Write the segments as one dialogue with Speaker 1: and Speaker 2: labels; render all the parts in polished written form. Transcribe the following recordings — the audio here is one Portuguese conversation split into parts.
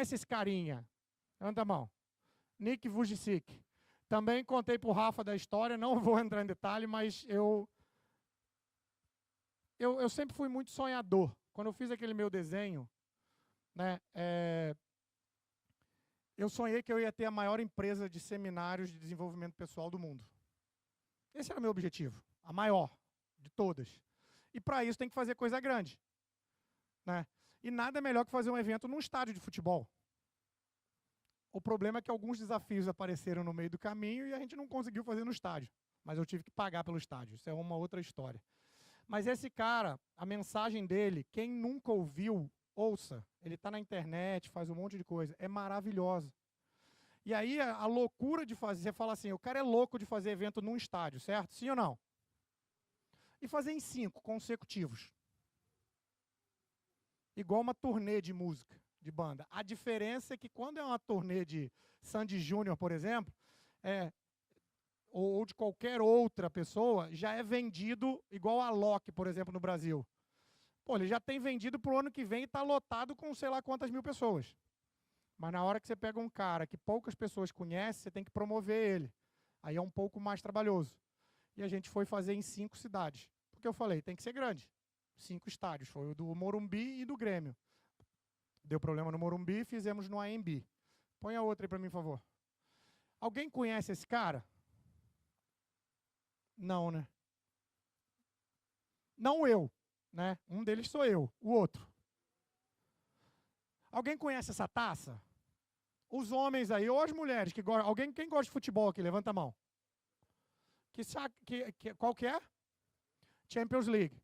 Speaker 1: conhece esse carinha? Levanta a mão. Nick Vujicic. Também contei para o Rafa da história, não vou entrar em detalhe, mas eu sempre fui muito sonhador. Quando eu fiz aquele meu desenho, né, eu sonhei que eu ia ter a maior empresa de seminários de desenvolvimento pessoal do mundo. Esse era o meu objetivo, a maior de todas. E para isso tem que fazer coisa grande, né? E nada melhor que fazer um evento num estádio de futebol. O problema é que alguns desafios apareceram no meio do caminho e a gente não conseguiu fazer no estádio. Mas eu tive que pagar pelo estádio, isso é uma outra história. Mas esse cara, a mensagem dele, quem nunca ouviu, ouça. Ele está na internet, faz um monte de coisa. É maravilhosa. E aí a loucura de fazer, você fala assim, o cara é louco de fazer evento num estádio, certo? Sim ou não? E fazer em 5 consecutivos. Igual uma turnê de música, de banda. A diferença é que quando é uma turnê de Sandy Júnior, por exemplo, ou de qualquer outra pessoa, já é vendido igual a Loki, por exemplo, no Brasil. Pô, ele já tem vendido para o ano que vem e está lotado com sei lá quantas mil pessoas. Mas na hora que você pega um cara que poucas pessoas conhecem, você tem que promover ele. Aí é um pouco mais trabalhoso. E a gente foi fazer em 5 cidades. Porque eu falei, tem que ser grande. 5 estádios. Foi o do Morumbi e do Grêmio. Deu problema no Morumbi, fizemos no AMB. Põe a outra aí para mim, por favor. Alguém conhece esse cara? Não, né? Não eu, né? Um deles sou eu, o outro. Alguém conhece essa taça? Os homens aí, ou as mulheres que gostam. Quem gosta de futebol aqui? Levanta a mão. Qual que é? Champions League.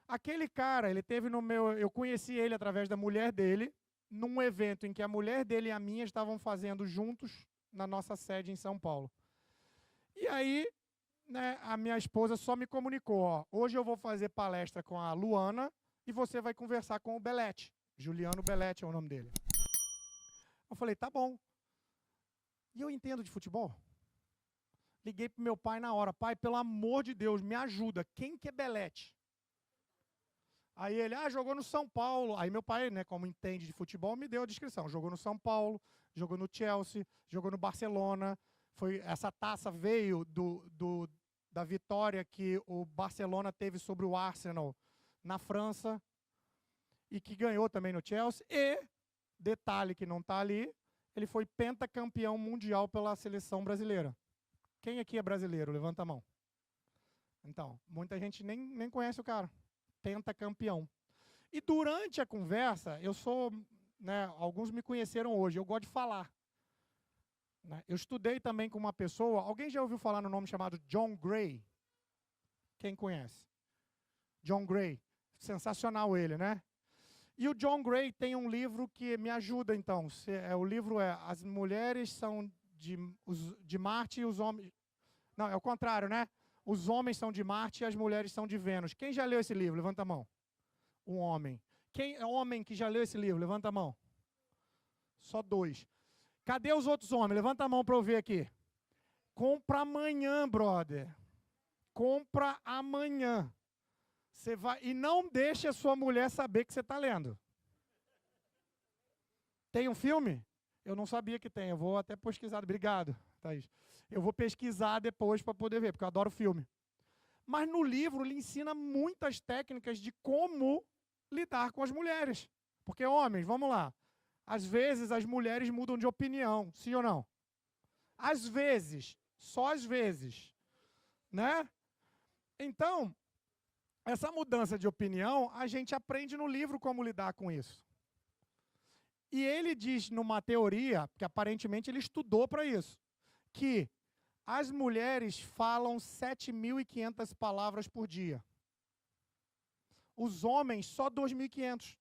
Speaker 1: Aquele cara, ele teve no meu... Eu conheci ele através da mulher dele, num evento em que a mulher dele e a minha estavam fazendo juntos na nossa sede em São Paulo. E aí, né, a minha esposa só me comunicou, ó, hoje eu vou fazer palestra com a Luana e você vai conversar com o Belletti. Juliano Belletti é o nome dele. Eu falei, tá bom. E eu entendo de futebol? Liguei pro meu pai na hora, pai, pelo amor de Deus, me ajuda, quem que é Belletti? Aí ele, jogou no São Paulo. Aí meu pai, né, como entende de futebol, me deu a descrição. Jogou no São Paulo, jogou no Chelsea, jogou no Barcelona. Essa taça veio da vitória que o Barcelona teve sobre o Arsenal na França e que ganhou também no Chelsea. E, detalhe que não está ali, ele foi pentacampeão mundial pela seleção brasileira. Quem aqui é brasileiro? Levanta a mão. Então, muita gente nem conhece o cara. Pentacampeão. E durante a conversa, alguns me conheceram hoje, eu gosto de falar. Né? Eu estudei também com uma pessoa, alguém já ouviu falar no nome chamado John Gray? Quem conhece? John Gray. Sensacional ele, né? E o John Gray tem um livro que me ajuda, então. O livro é As Mulheres São de Marte e os Homens... Não, é o contrário, né? Os homens são de Marte e as mulheres são de Vênus. Quem já leu esse livro? Levanta a mão. Um homem. Quem é homem que já leu esse livro? Levanta a mão. Só 2. Cadê os outros homens? Levanta a mão para eu ver aqui. Compra amanhã, brother. Compra amanhã. Você vai e não deixe a sua mulher saber que você está lendo. Tem um filme? Eu não sabia que tem. Eu vou até pesquisar. Obrigado, Thaís. Eu vou pesquisar depois para poder ver, porque eu adoro filme. Mas no livro ele ensina muitas técnicas de como lidar com as mulheres. Porque, homens, vamos lá. Às vezes as mulheres mudam de opinião, sim ou não? Às vezes, só às vezes. Né? Então, essa mudança de opinião, a gente aprende no livro como lidar com isso. E ele diz numa teoria, que aparentemente ele estudou para isso, que as mulheres falam 7.500 palavras por dia. Os homens, só 2.500.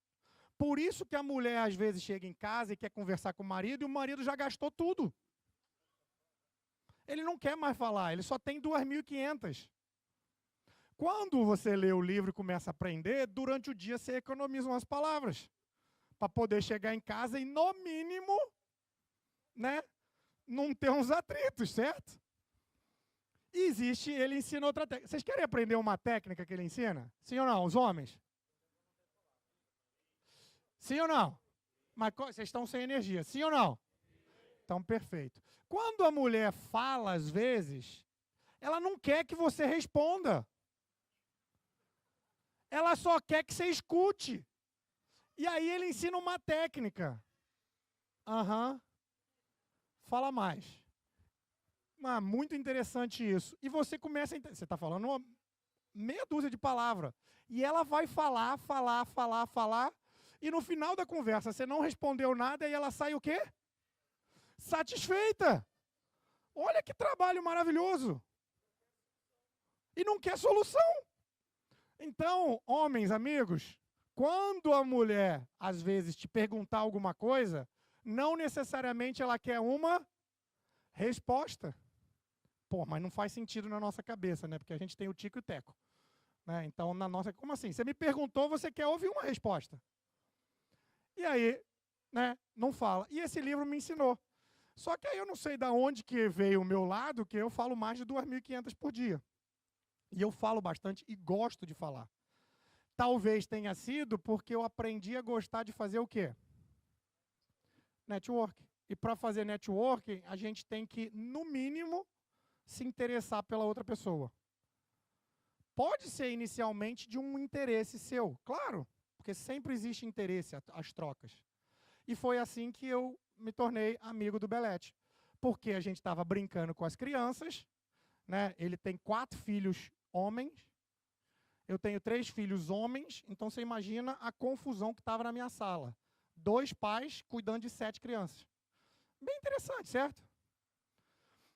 Speaker 1: Por isso que a mulher, às vezes, chega em casa e quer conversar com o marido, e o marido já gastou tudo. Ele não quer mais falar, ele só tem 2.500. Quando você lê o livro e começa a aprender, durante o dia você economiza umas palavras. Para poder chegar em casa e, no mínimo, né, não ter uns atritos, certo? E ele ensina outra técnica. Vocês querem aprender uma técnica que ele ensina? Sim ou não, os homens? Sim ou não? Mas vocês estão sem energia, sim ou não? Então, perfeito. Quando a mulher fala, às vezes, ela não quer que você responda. Ela só quer que você escute. E aí ele ensina uma técnica. Aham. Fala mais. Ah, muito interessante isso. E você começa a entender. Você está falando uma meia dúzia de palavras. E ela vai falar. E no final da conversa, você não respondeu nada e ela sai o quê? Satisfeita. Olha que trabalho maravilhoso. E não quer solução. Então, homens, amigos, quando a mulher, às vezes, te perguntar alguma coisa, não necessariamente ela quer uma resposta. Pô, mas não faz sentido na nossa cabeça, né? Porque a gente tem o tico e o teco. Né? Então, na nossa... Como assim? Você me perguntou, você quer ouvir uma resposta. E aí, né? Não fala. E esse livro me ensinou. Só que aí eu não sei de onde que veio o meu lado, que eu falo mais de 2.500 por dia. E eu falo bastante e gosto de falar. Talvez tenha sido porque eu aprendi a gostar de fazer o quê? Network. E para fazer networking, a gente tem que, no mínimo, se interessar pela outra pessoa. Pode ser inicialmente de um interesse seu, claro, porque sempre existe interesse, as trocas. E foi assim que eu me tornei amigo do Belete. Porque a gente estava brincando com as crianças, né? Ele tem 4 filhos homens, eu tenho 3 filhos homens, então você imagina a confusão que estava na minha sala. 2 pais cuidando de 7 crianças. Bem interessante, certo?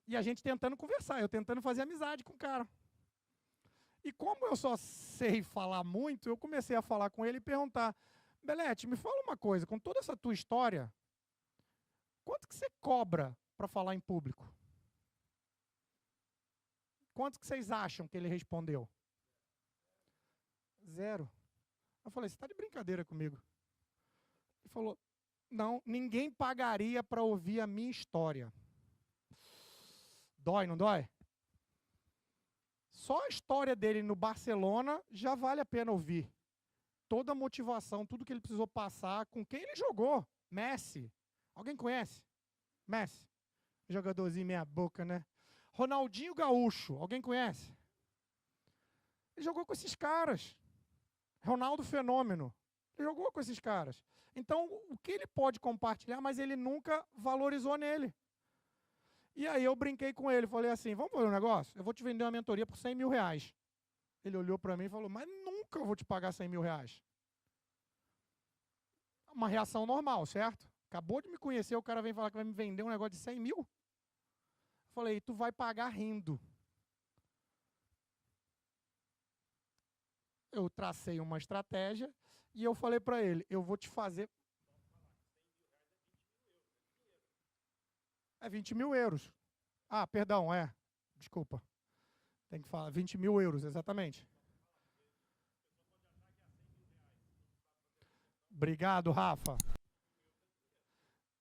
Speaker 1: E a gente tentando conversar, eu tentando fazer amizade com o cara. E como eu só sei falar muito, eu comecei a falar com ele e perguntar: Belete, me fala uma coisa, com toda essa tua história, quanto que você cobra para falar em público? Quanto que vocês acham que ele respondeu? 0. Eu falei: você está de brincadeira comigo? Ele falou: não, ninguém pagaria para ouvir a minha história. Dói, não dói? Só a história dele no Barcelona já vale a pena ouvir. Toda a motivação, tudo que ele precisou passar, com quem ele jogou. Messi. Alguém conhece? Messi. Jogadorzinho meia boca, né? Ronaldinho Gaúcho. Alguém conhece? Ele jogou com esses caras. Ronaldo Fenômeno. Ele jogou com esses caras. Então, o que ele pode compartilhar, mas ele nunca valorizou nele. E aí eu brinquei com ele, falei assim: vamos fazer um negócio? Eu vou te vender uma mentoria por 100 mil reais. Ele olhou para mim e falou: mas nunca eu vou te pagar 100 mil reais. Uma reação normal, certo? Acabou de me conhecer, o cara vem falar que vai me vender um negócio de 100 mil? Eu falei: tu vai pagar rindo. Eu tracei uma estratégia e eu falei para ele: eu vou te fazer... É 20 mil euros. Ah, perdão, desculpa. Tem que falar, 20 mil euros, exatamente. Obrigado, Rafa.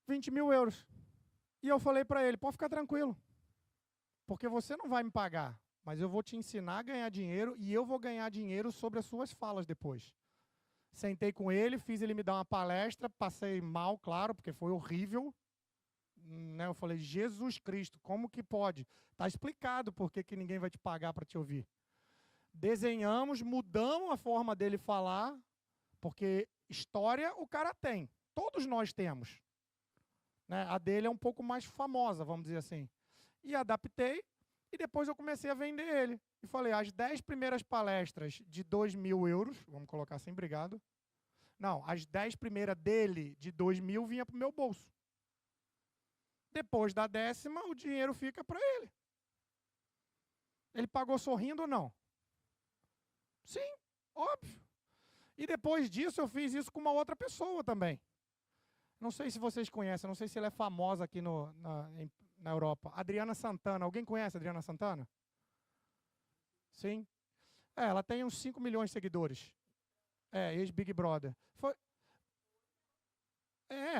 Speaker 1: 20 mil euros. E eu falei para ele: pode ficar tranquilo, porque você não vai me pagar, mas eu vou te ensinar a ganhar dinheiro e eu vou ganhar dinheiro sobre as suas falas depois. Sentei com ele, fiz ele me dar uma palestra, passei mal, claro, porque foi horrível. Né? Eu falei: Jesus Cristo, como que pode? Está explicado por que ninguém vai te pagar para te ouvir. Desenhamos, mudamos a forma dele falar, porque história o cara tem. Todos nós temos. Né? A dele é um pouco mais famosa, vamos dizer assim. E adaptei, e depois eu comecei a vender ele. E falei: as 10 primeiras palestras de 2 mil euros, vamos colocar assim, obrigado. Não, as 10 primeiras dele, de 2 mil, vinha para o meu bolso. Depois da 10ª, o dinheiro fica para ele. Ele pagou sorrindo ou não? Sim, óbvio. E depois disso, eu fiz isso com uma outra pessoa também. Não sei se vocês conhecem, não sei se ela é famosa aqui na Europa. Adriana Santana. Alguém conhece a Adriana Santana? Sim. Ela tem uns 5 milhões de seguidores. Ex-Big Brother.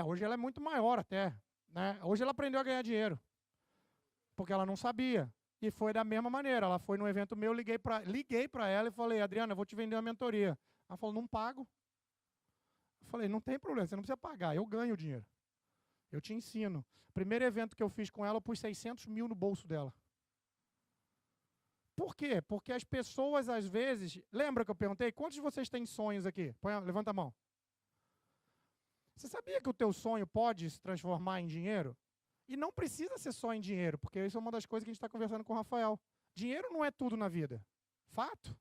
Speaker 1: Hoje ela é muito maior até. Né? Hoje ela aprendeu a ganhar dinheiro. Porque ela não sabia. E foi da mesma maneira. Ela foi num evento meu, liguei para ela e falei: Adriana, eu vou te vender uma mentoria. Ela falou: não pago. Eu Falei, não tem problema, você não precisa pagar, eu ganho o dinheiro. Eu te ensino. Primeiro evento que eu fiz com ela, eu pus 600 mil no bolso dela. Por quê? Porque as pessoas, às vezes... Lembra que eu perguntei? Quantos de vocês têm sonhos aqui? Levanta a mão. Você sabia que o teu sonho pode se transformar em dinheiro? E não precisa ser só em dinheiro, porque isso é uma das coisas que a gente está conversando com o Rafael. Dinheiro não é tudo na vida. Fato.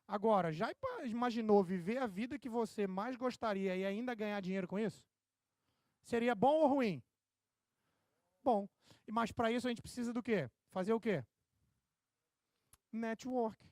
Speaker 1: Agora, já imaginou viver a vida que você mais gostaria e ainda ganhar dinheiro com isso? Seria bom ou ruim? Bom. Mas para isso a gente precisa do quê? Fazer o quê? Network.